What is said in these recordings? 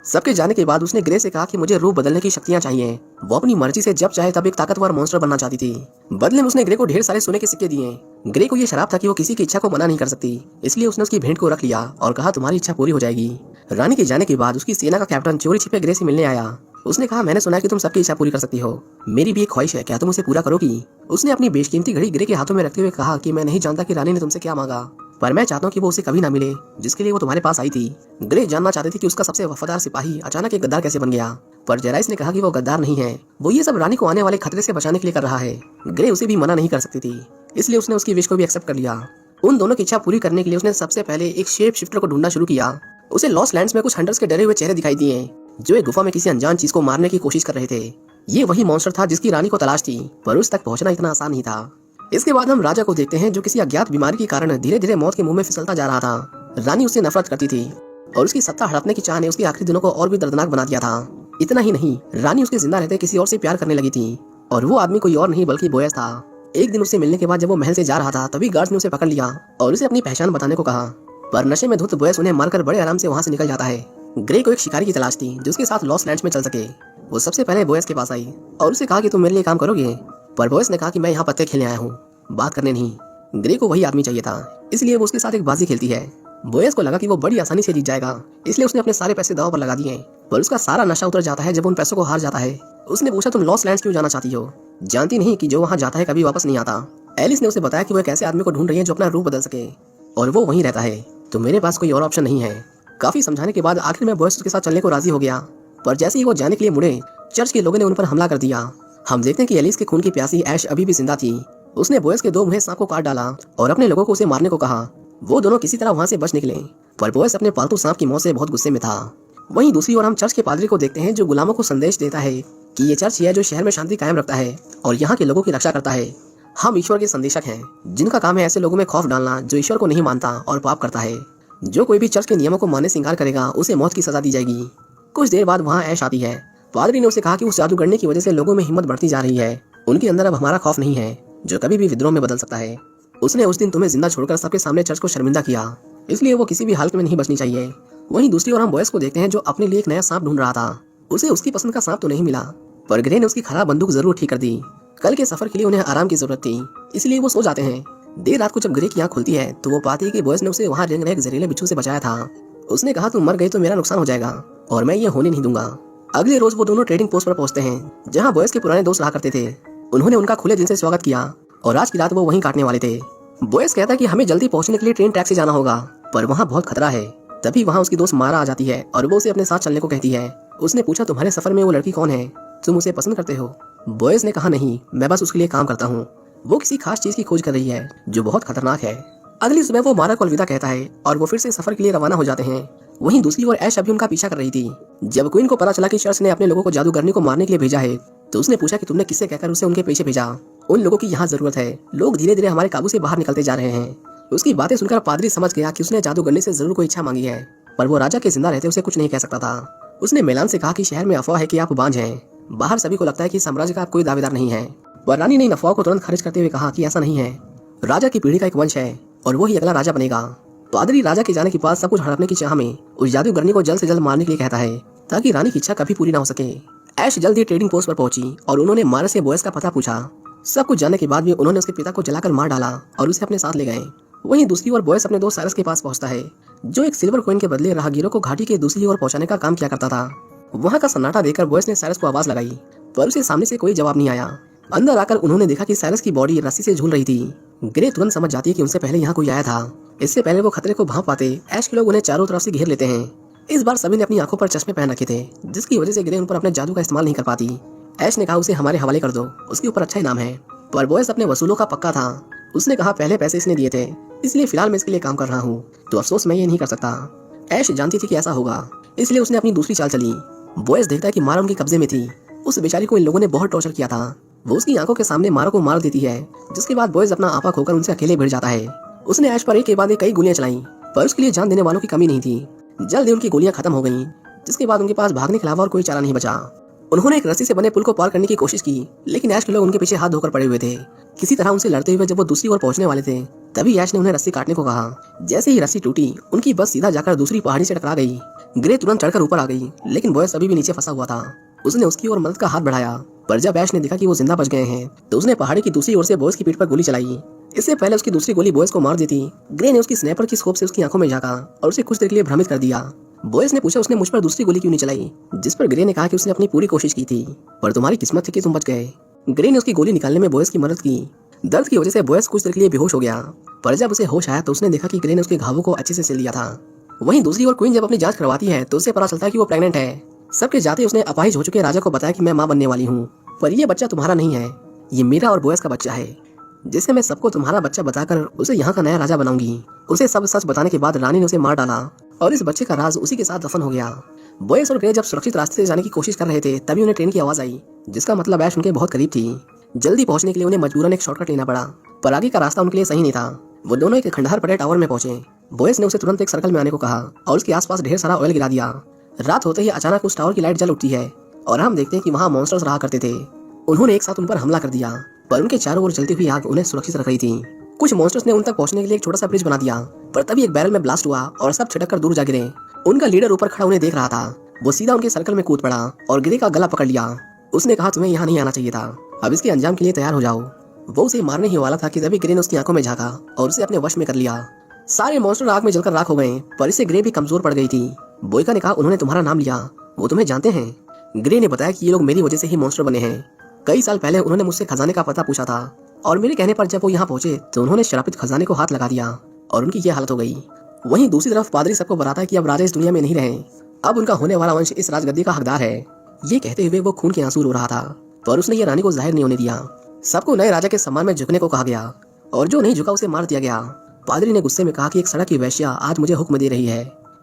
सबके जाने के बाद उसने ग्रे से कहा कि मुझे रूप बदलने की शक्तियां चाहिए। वो अपनी मर्जी से जब चाहे तब एक ताकतवर मॉन्स्टर बनना चाहती थी। बदले में उसने ग्रे को ढेर सारे सोने के सिक्के दिए। ग्रे को ये शराब था कि वो किसी की इच्छा को मना नहीं कर सकती, इसलिए उसने उसकी भेंट को रख लिया और कहा तुम्हारी इच्छा पूरी हो जाएगी। रानी के जाने के बाद उसकी सेना का कैप्टन चोरी छिपे ग्रे से मिलने आया। उसने कहा मैंने सुना है कि तुम सबकी इच्छा पूरी कर सकती हो, मेरी भी एक ख्वाहिश है, क्या तुम उसे पूरा करोगी? उसने अपनी बेशकीमती घड़ी ग्रे के हाथों में रखते हुए कहा कि मैं नहीं जानता कि रानी ने तुमसे क्या मांगा, पर मैं चाहता हूँ कि वो उसे कभी ना मिले जिसके लिए वो तुम्हारे पास आई थी। ग्रे जानना चाहती थी कि उसका सबसे वफादार सिपाही अचानक एक गद्दार कैसे बन गया, पर जेराइस ने कहा कि वो गद्दार नहीं है, वो ये सब रानी को आने वाले खतरे से बचाने के लिए कर रहा है। ग्रे उसे भी मना नहीं कर सकती थी, इसलिए उसने उसकी विश को भी एक्सेप्ट कर लिया। उन दोनों की इच्छा पूरी करने के लिए उसने सबसे पहले एक शेप शिफ्टर को ढूंढना शुरू किया। उसे लॉस्ट लैंड्स में कुछ हंटर्स के डरे हुए चेहरे दिखाई दिए जो एक गुफा में किसी अनजान चीज को मारने की कोशिश कर रहे थे। ये वही मॉन्स्टर था जिसकी रानी को तलाश थी, पर उस तक पहुंचना इतना आसान नहीं था। इसके बाद हम राजा को देखते हैं जो किसी अज्ञात बीमारी के कारण धीरे धीरे मौत के मुंह में फिसलता जा रहा था। रानी उससे नफरत करती थी और उसकी सत्ता हड़पने की चाह ने उसके आखिरी दिनों को और भी दर्दनाक बना दिया था। इतना ही नहीं, रानी उसके जिंदा रहते किसी और से प्यार करने लगी थी और वो आदमी कोई और नहीं बल्कि बोयस था। एक दिन उससे मिलने के बाद जब वो महल से जा रहा था तभी गार्ड्स ने उसे पकड़ लिया और उसे अपनी पहचान बताने को कहा, पर नशे में धुत बोयस उन्हें मारकर बड़े आराम से वहाँ से निकल जाता है। ग्रे को एक शिकारी की तलाश थी जो उसके साथ लॉस्ट लैंड्स में चल सके। वो सबसे पहले बोयस के पास आई और उसे कहा कि तुम मेरे लिए काम करोगे, पर बोयस ने कहा कि मैं यहाँ पत्ते खेलने आया हूँ, बात करने नहीं। ग्रे को वही आदमी चाहिए था, इसलिए वो उसके साथ एक बाजी खेलती है। बोयस को लगा कि वो बड़ी आसानी से जीत जाएगा, इसलिए उसने अपने सारे पैसे दांव पर लगा दिए, पर उसका सारा नशा उतर जाता है जब उन पैसों को हार जाता है। उसने पूछा तुम लॉस्ट लैंड्स क्यों जाना चाहती हो, जानती नहीं कि जो वहाँ जाता है कभी वापस नहीं आता। एलिस ने उसे बताया कि वो एक ऐसे आदमी को ढूंढ रही है जो अपना रूप बदल सके और वो वहीं रहता है, तो मेरे पास कोई और ऑप्शन नहीं है। काफी समझाने के बाद आखिर में बॉयस उसके साथ चलने को राजी हो गया, पर जैसे ही वो जाने के लिए मुड़े चर्च के लोगों ने उन पर हमला कर दिया। हम देखते हैं कि एलिस के खून की प्यासी ऐश अभी भी जिंदा थी। उसने बॉयस के 2 मुंहे सांप को काट डाला और अपने लोगों को उसे मारने को कहा। वो दोनों किसी तरह वहां से बच निकले, पर बॉयस अपने पालतू सांप की मौत से बहुत गुस्से में था। वहीं दूसरी ओर हम चर्च के पादरी को देखते हैं जो गुलामों को संदेश देता है कि ये चर्च है जो शहर में शांति कायम रखता है और यहाँ के लोगों की रक्षा करता है। हम ईश्वर के संदेशक हैं जिनका काम है ऐसे लोगों में खौफ डालना जो ईश्वर को नहीं मानता और पाप करता है। जो कोई भी चर्च के नियमों को मानने से इंकार करेगा उसे मौत की सजा दी जाएगी। कुछ देर बाद वहाँ ऐश आती है। पादरी ने उसे कहा कि उस जादूगरनी की वजह से लोगों में हिम्मत बढ़ती जा रही है, उनके अंदर अब हमारा खौफ नहीं है जो कभी भी विद्रोह में बदल सकता है। उसने उस दिन तुम्हें जिंदा छोड़कर सबके सामने चर्च को शर्मिंदा किया, इसलिए वो किसी भी हालत में नहीं बचनी चाहिए। वहीं दूसरी ओर हम बॉयस को देखते हैं जो अपने लिए एक नया सांप ढूंढ रहा था। उसे उसकी पसंद का सांप तो नहीं मिला, पर ग्रे ने उसकी खराब बंदूक जरूर ठीक कर दी। कल के सफर के लिए उन्हें आराम की जरूरत थी, इसलिए वो सो जाते हैं। देर रात को जब ग्रे की आंख खुलती है तो वो पाती है कि बॉयस ने उसे वहाँ रेंग रहे एक जहरीले बिच्छू से बचाया था। उसने कहा तुम मर गई तो मेरा नुकसान हो जाएगा और मैं ये होने नहीं दूंगा। अगले रोज वो दोनों ट्रेडिंग पोस्ट पर पहुंचते हैं जहाँ बॉयस के पुराने दोस्त रहा करते थे। उन्होंने उनका खुले दिल से स्वागत किया और आज की रात वो वहीं काटने वाले थे। बॉयस कहता है कि हमें जल्दी पहुंचने के लिए ट्रेन ट्रैक से जाना होगा, पर वहाँ बहुत खतरा है। तभी वहाँ उसकी दोस्त मारा आ जाती है और वो उसे अपने साथ चलने को कहती है। उसने पूछा तुम्हारे सफर में वो लड़की कौन है, तुम उसे पसंद करते हो? बॉयस ने कहा नहीं, मैं बस उसके लिए काम करता हूँ। वो किसी खास चीज की खोज कर रही है जो बहुत खतरनाक है। अगली सुबह वो मारा को अलविदा कहता है और वो फिर से सफर के लिए रवाना हो जाते हैं। वहीं दूसरी ओर ऐश अभी उनका पीछा कर रही थी। जब क्वीन को पता चला कि चर्च ने अपने लोगों को जादूगरनी को मारने के लिए भेजा है तो उसने पूछा कि तुमने किससे कहकर उसे उनके पीछे भेजा। उन लोगों की यहाँ जरूरत है, लोग धीरे धीरे हमारे काबू से बाहर निकलते जा रहे हैं। उसकी बातें सुनकर पादरी समझ गया कि उसने जादूगरनी से जरूर कोई इच्छा मांगी है, पर वो राजा के जिंदा रहते उसे कुछ नहीं कह सकता था। उसने मेलान से कहा कि शहर में अफवाह है कि आप बांझ हैं, बाहर सभी को लगता है कि साम्राज्य का कोई दावेदार नहीं है। पर रानी ने इन अफवाह को तुरंत खारिज करते हुए कहा कि ऐसा नहीं है, राजा की पीढ़ी का एक वंश है और वो ही अगला राजा बनेगा। पादरी राजा के जाने के बाद सब कुछ हड़पने की चाह में उस जादूगरनी को जल्द से जल्द मारने के लिए कहता है ताकि रानी की इच्छा कभी पूरी ना हो सके। ऐश जल्द ही ट्रेडिंग पोस्ट पर पहुंची और उन्होंने मारा से बॉयस का पता पूछा। सब कुछ जानने के बाद भी उन्होंने उसके पिता को जलाकर मार डाला और उसे अपने साथ ले गए। वहीं दूसरी ओर बॉयस अपने दोस्त साइरस के पास पहुंचता है जो एक सिल्वर कॉइन के बदले राहगीरों को घाटी के दूसरी ओर पहुंचाने का काम किया करता था। वहां का सन्नाटा देखकर बॉयस ने साइरस को आवाज लगाई, पर उसे सामने से कोई जवाब नहीं आया। अंदर आकर उन्होंने देखा कि साइरस की बॉडी रस्सी से झूल रही थी। ग्रे तुरंत समझ जाती है कि उनसे पहले यहाँ कोई आया था। इससे पहले वो खतरे को भांप पाते ऐश के लोग उन्हें चारों तरफ से घेर लेते हैं। इस बार सभी ने अपनी आंखों पर चश्मे पहन रखे थे जिसकी वजह से ग्रे उन पर अपने जादू का इस्तेमाल नहीं कर पाती। ऐश ने कहा उसे हमारे हवाले कर दो, उसके ऊपर अच्छा इनाम है, पर बॉयस अपने वसूलों का पक्का था। उसने कहा पहले पैसे इसने दिए थे, इसलिए फिलहाल मैं इसके लिए काम कर रहा हूँ, तो अफसोस मैं ये नहीं कर सकता। ऐश जानती थी कि ऐसा होगा, इसलिए उसने अपनी दूसरी चाल चली। बॉयस देखता है कि मारा उनके कब्जे में थी। उस बेचारी को इन लोगों ने बहुत टॉर्चर किया था। वो उसकी आंखों के सामने मारा को मार देती है, जिसके बाद बॉयस अपना आपा खोकर उनसे अकेले भिड़ जाता है। उसने ऐश पर एक के बाद एक कई गोलियां चलाई, पर उसके लिए जान देने वालों की कमी नहीं थी। जल्द ही उनकी गोलियां खत्म हो गईं, जिसके बाद उनके पास भागने के अलावा और कोई चारा नहीं बचा। उन्होंने एक रस्सी से बने पुल को पार करने की कोशिश की, लेकिन ऐश के लोग उनके पीछे हाथ धोकर पड़े हुए थे। किसी तरह उनसे लड़ते हुए जब वो दूसरी ओर पहुंचने वाले थे, तभी ऐश ने उन्हें रस्सी काटने को कहा। जैसे ही रस्सी टूटी, उनकी बस सीधा जाकर दूसरी पहाड़ी से टकरा गई। ग्रे तुरंत चढ़कर ऊपर आ गई, लेकिन बॉयस अभी भी नीचे फंसा हुआ था। उसने उसकी ओर मदद का हाथ बढ़ाया, पर जब ऐश ने देखा कि वो जिंदा बच गए हैं तो उसने पहाड़ी की दूसरी ओर से बॉयस की पीठ पर गोली चलाई। इससे पहले उसकी दूसरी गोली बॉयस को मार देती, ग्रे ने उसकी स्नैपर की स्कोप से उसकी आंखों में झांका और उसे कुछ देर के लिए भ्रमित कर दिया। बॉयस ने पूछा उसने मुझ पर दूसरी गोली क्यों नहीं चलाई, जिस पर ग्रे ने कहा कि उसने अपनी पूरी कोशिश की थी, पर तुम्हारी किस्मत थी कि तुम बच गए। ग्रे ने उसकी गोली निकालने में बॉयस की मदद की। दर्द की वजह से बॉयस कुछ देर के लिए बेहोश हो गया, पर जब उसे होश आया तो उसने देखा कि ग्रे ने उसके घावों को अच्छे से सिल लिया था। वहीं दूसरी ओर क्वीन जब अपनी जांच करवाती है तो उसे पता चलता है कि वो प्रेग्नेंट है। सबके जाते उसने अपाहिज हो चुके राजा को बताया कि मैं मां बनने वाली हूँ, पर ये बच्चा तुम्हारा नहीं है, ये मेरा और बॉयस का बच्चा है, जिसे मैं सबको तुम्हारा बच्चा बताकर उसे यहाँ का नया राजा बनाऊंगी। उसे सब सच बताने के बाद रानी ने उसे मार डाला और इस बच्चे का राज उसी के साथ दफन हो गया। बॉयस और ग्रे जब सुरक्षित रास्ते से जाने की कोशिश कर रहे थे तभी उन्हें ट्रेन की आवाज आई, जिसका मतलब ऐश उनके बहुत करीब थी। जल्दी पहुंचने के लिए उन्हें मजबूरन एक शॉर्टकट लेना पड़ा, पर आगे का रास्ता उनके लिए सही नहीं था। वो दोनों एक खंडहर पड़े टावर में पहुंचे। बॉयस ने उसे तुरंत एक सर्कल में आने को कहा और उसके आसपास ढेर सारा ऑयल गिरा दिया। रात होते ही अचानक उस टावर की लाइट जल उठती है और हम देखते हैं कि वहाँ मॉन्स्टर्स रहा करते थे। उन्होंने एक साथ उन पर हमला कर दिया, पर उनके चारों ओर जलती हुई आग उन्हें सुरक्षित रख रही थी। कुछ मॉन्स्टर्स ने उन तक पहुंचने के लिए एक छोटा सा ब्रिज बना दिया, पर तभी एक बैरल में ब्लास्ट हुआ और सब छिटक कर दूर जा गिरे। उनका लीडर ऊपर खड़ा उन्हें देख रहा था। वो सीधा उनके सर्कल में कूद पड़ा और ग्रे का गला पकड़ लिया। उसने कहा तुम्हें यहाँ नहीं आना चाहिए था, अब इसके अंजाम के लिए तैयार हो जाओ। वो उसे मारने ही वाला था कि तभी ग्रे ने उसकी आंखों में झांका और उसे अपने वश में कर लिया। सारे मॉन्स्टर आग में जलकर राख हो गए, पर इससे ग्रे भी कमजोर पड़ गई थी। बोयका ने कहा उन्होंने तुम्हारा नाम लिया, वो तुम्हें जानते हैं। ग्रे ने बताया कि ये लोग मेरी वजह से ही मॉन्स्टर बने हैं। कई साल पहले उन्होंने मुझसे खजाने का पता पूछा था और मेरे कहने पर जब वो यहाँ पहुंचे तो उन्होंने श्रापित खजाने को हाथ लगा दिया और उनकी ये हालत हो गई। वहीं दूसरी तरफ पादरी सबको बताता है कि अब राजा इस दुनिया में नहीं रहे, अब उनका होने वाला वंश इस राजगद्दी का हकदार है। ये कहते हुए वो खून के आंसू रो रहा था, पर उसने ये रानी को जाहिर नहीं होने दिया। सबको नए राजा के सम्मान में झुकने को कहा गया और जो नहीं झुका उसे मार दिया गया। पादरी ने गुस्से में कहा कि एक सड़क की वैश्या आज मुझे हुक्म दे रही है,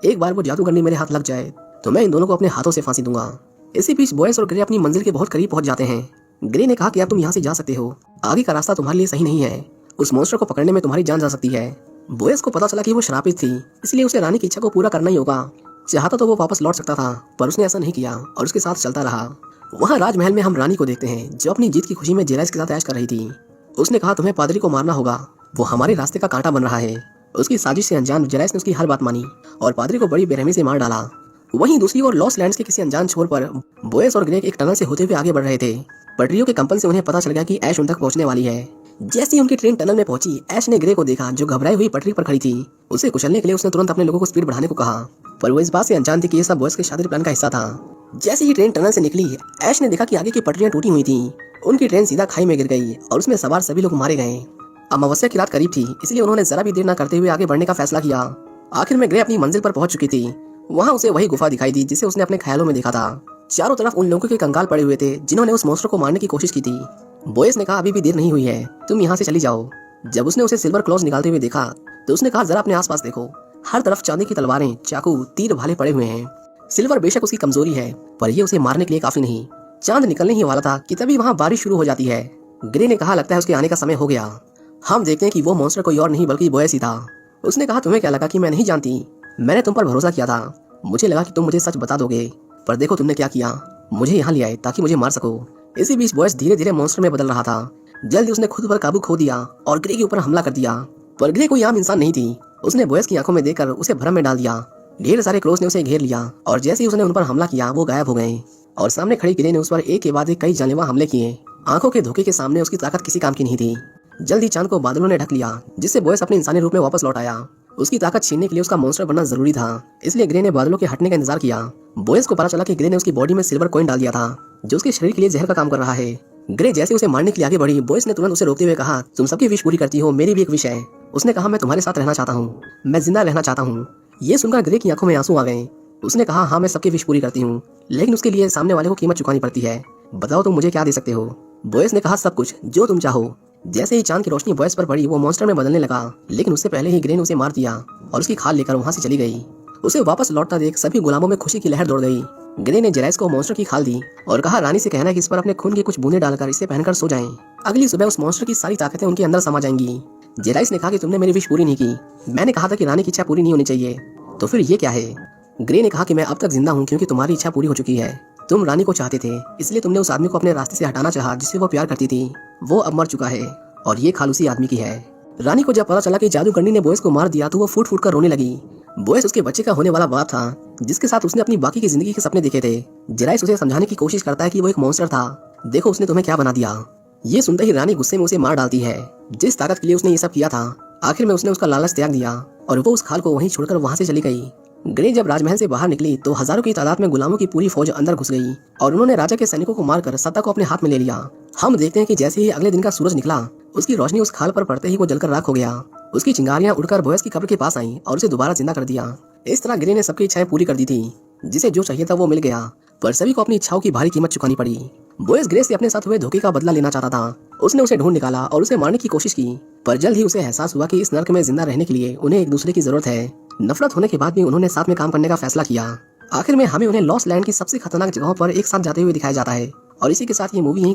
एक बार वो जादूगरनी मेरे हाथ लग जाए तो मैं इन दोनों को अपने हाथों से फांसी दूंगा। इसी बीच बॉयस और ग्रे अपनी मंजिल के बहुत करीब पहुंच जाते हैं। ग्रे ने कहा कि अब तुम यहाँ से जा सकते हो, आगे का रास्ता तुम्हारे लिए सही नहीं है, उस मॉन्स्टर को पकड़ने में तुम्हारी जान जा सकती है। बॉयस को पता चला कि वो श्रापित थी, इसलिए उसे रानी की इच्छा को पूरा करना ही होगा। चाहता तो वो वापस लौट सकता था, पर उसने ऐसा नहीं किया और उसके साथ चलता रहा। वहाँ राजमहल में हम रानी को देखते हैं जो अपनी जीत की खुशी में जेराइस के साथ ऐश कर रही थी। उसने कहा तुम्हें पादरी को मारना होगा, वो हमारे रास्ते का कांटा बन रहा है। उसकी साजिश से अनजान जेराइस ने उसकी हर बात मानी और पादरी को बड़ी बेरहमी से मार डाला। वहीं दूसरी ओर लॉस लैंड्स के किसी अनजान छोर पर बॉयस और ग्रे एक टनल से होते हुए आगे बढ़ रहे थे। पटरियों के कंपन से उन्हें पता चल गया कि ऐश उन तक पहुंचने वाली है। जैसे ही उनकी ट्रेन टनल में पहुंची, ऐश ने ग्रे को देखा जो घबराई हुई पटरी पर खड़ी थी। उसे कुचलने के लिए उसने तुरंत अपने लोगों को स्पीड बढ़ाने को कहा, पर वो इस बात से अनजान थी कि ये सब बॉयस के शातिर प्लान का हिस्सा था। जैसे ही ट्रेन टनल से निकली, ऐश ने देखा कि आगे की पटरियां टूटी हुई थी। उनकी ट्रेन सीधा खाई में गिर गई और उसमें सवार सभी लोग मारे गए। अमावस्या की रात करीब थी, इसलिए उन्होंने जरा भी देर न करते हुए आगे बढ़ने का फैसला किया। आखिर में ग्रे अपनी मंजिल पर पहुंच चुकी थी। वहां उसे वही गुफा दिखाई दी जिसे उसने अपने ख्यालों में देखा था। चारों तरफ उन लोगों के कंकाल पड़े हुए थे जिन्होंने उस मॉन्स्टर को मारने की कोशिश की थी। बॉयस ने कहा अभी भी देर नहीं हुई है, तुम यहाँ से चली जाओ। जब उसने उसे सिल्वर क्लॉज निकालते हुए देखा तो उसने कहा जरा अपने आसपास देखो, हर तरफ चांदी की तलवारें, चाकू, तीर भाले पड़े हुए हैं। सिल्वर बेशक उसकी कमजोरी है, पर ये उसे मारने के लिए काफी नहीं। चांद निकलने ही वाला था कि तभी वहाँ बारिश शुरू हो जाती है। ग्रे ने कहा लगता है उसके आने का समय हो गया। हम देखते हैं कि वो मॉन्स्टर कोई और नहीं बल्कि बॉयस ही था। उसने कहा तुम्हें क्या लगा कि मैं नहीं जानती? मैंने तुम पर भरोसा किया था, मुझे लगा कि तुम मुझे सच बता दोगे, पर देखो तुमने क्या किया, मुझे यहाँ ले आए ताकि मुझे मार सको। इसी बीच बॉयस धीरे धीरे मॉन्स्टर में बदल रहा था। जल्दी उसने खुद पर काबू खो दिया और ग्रे के ऊपर हमला कर दिया, पर ग्रे कोई आम इंसान नहीं थी। उसने बॉयस की आंखों में देखकर उसे भ्रम में डाल दिया। ढेर सारे क्रोस ने उसे घेर लिया और जैसे ही उसने उन पर हमला किया वो गायब हो गए और सामने खड़ी ग्रे ने उस पर एक के बाद एक कई जानलेवा हमले किए। आंखों के धोखे के सामने उसकी ताकत किसी काम की नहीं थी। जल्दी चांद को बादलों ने ढक लिया, जिससे बॉयस अपने इंसानी रूप में वापस लौट आया। उसकी ताकत छीनने के लिए उसका मॉन्स्टर बनना जरूरी था, इसलिए ग्रे ने बादलों के हटने का इंतजार किया। बॉयस को पता चला कि ग्रे ने उसकी बॉडी में सिल्वर कॉइन डाल दिया था जो उसके शरीर के लिए जहर का काम कर रहा है। ग्रे जैसे उसे मारने के लिए आगे बढ़ी, बॉयस ने तुरंत उसे रोकते हुए कहा तुम सबकी विश पूरी करती हो, मेरी भी एक विश है। उसने कहा मैं तुम्हारे साथ रहना चाहता हूँ, मैं जिंदा रहना चाहता हूँ। ये सुनकर ग्रे की आंखों में आंसू आ गए। उसने कहा हाँ मैं सबकी विश पूरी करती हूँ, लेकिन उसके लिए सामने वाले को कीमत चुकानी पड़ती है। बताओ तुम मुझे क्या दे सकते हो? बॉयस ने कहा सब कुछ जो तुम चाहो। जैसे ही चांद की रोशनी बॉयस पर पड़ी वो मॉन्स्टर में बदलने लगा, लेकिन उससे पहले ही ग्रे ने उसे मार दिया और उसकी खाल लेकर वहां से चली गई। उसे वापस लौटता देख सभी गुलामों में खुशी की लहर दौड़ गई। ग्रे ने जेराइस को मॉन्स्टर की खाल दी और कहा रानी से कहना कि इस पर अपने खून की कुछ बूंदें डालकर इसे पहनकर सो जाएं। अगली सुबह उस मॉन्स्टर की सारी ताकतें उनके अंदर समा जाएंगी। जेराइस ने कहा कि तुमने मेरी विश पूरी नहीं की, मैंने कहा था कि रानी की इच्छा पूरी नहीं होनी चाहिए, तो फिर ये क्या है? ग्रे ने कहा कि मैं अब तक जिंदा हूँ क्योंकि तुम्हारी इच्छा पूरी हो चुकी है। तुम रानी को चाहते थे, इसलिए तुमने उस आदमी को अपने रास्ते से हटाना चाहा जिससे वो प्यार करती थी। वो अब मर चुका है और ये खाल उसी आदमी की है। रानी को जब पता चला कि जादूगरनी ने बॉयस को मार दिया तो वो फूट फूट कर रोने लगी। बॉयस उसके बच्चे का होने वाला बाप था, जिसके साथ उसने अपनी बाकी की जिंदगी के सपने देखे थे। जिराइस उसे समझाने की कोशिश करता है कि वो एक मॉन्स्टर था, देखो उसने तुम्हें क्या बना दिया। ये सुनते ही रानी गुस्से में उसे मार डालती है। जिस ताकत के लिए उसने ये सब किया था, आखिर में उसने उसका लालच त्याग दिया और वो उस खाल को वहीं छोड़कर वहां से चली गई। ग्रे जब राजमहल से बाहर निकली तो हजारों की तादाद में गुलामों की पूरी फौज अंदर घुस गई और उन्होंने राजा के सैनिकों को मारकर सत्ता को अपने हाथ में ले लिया। हम देखते हैं कि जैसे ही अगले दिन का सूरज निकला, उसकी रोशनी उस खाल पर पड़ते ही वो जलकर राख हो गया। उसकी चिंगारियां उड़कर बोयस की कब्र के पास आईं और उसे दोबारा जिंदा कर दिया। इस तरह ग्रे ने सबकी इच्छाएं पूरी कर दी थी। जिसे जो चाहिए था वो मिल गया, पर सभी को अपनी इच्छाओं की भारी कीमत चुकानी पड़ी। बोयस ग्रे से अपने साथ हुए धोखे का बदला लेना चाहता था। उसने उसे ढूंढ निकाला और उसे मारने की कोशिश की, पर जल्द ही उसे एहसास हुआ कि इस नर्क में जिंदा रहने के लिए उन्हें एक दूसरे की जरूरत है। नफरत होने के बाद भी उन्होंने साथ में काम करने का फैसला किया। आखिर में हमें उन्हें लॉस्ट लैंड की सबसे खतरनाक जगहों पर एक साथ जाते हुए दिखाया जाता है। और इसी के साथ ये मूवी यहीं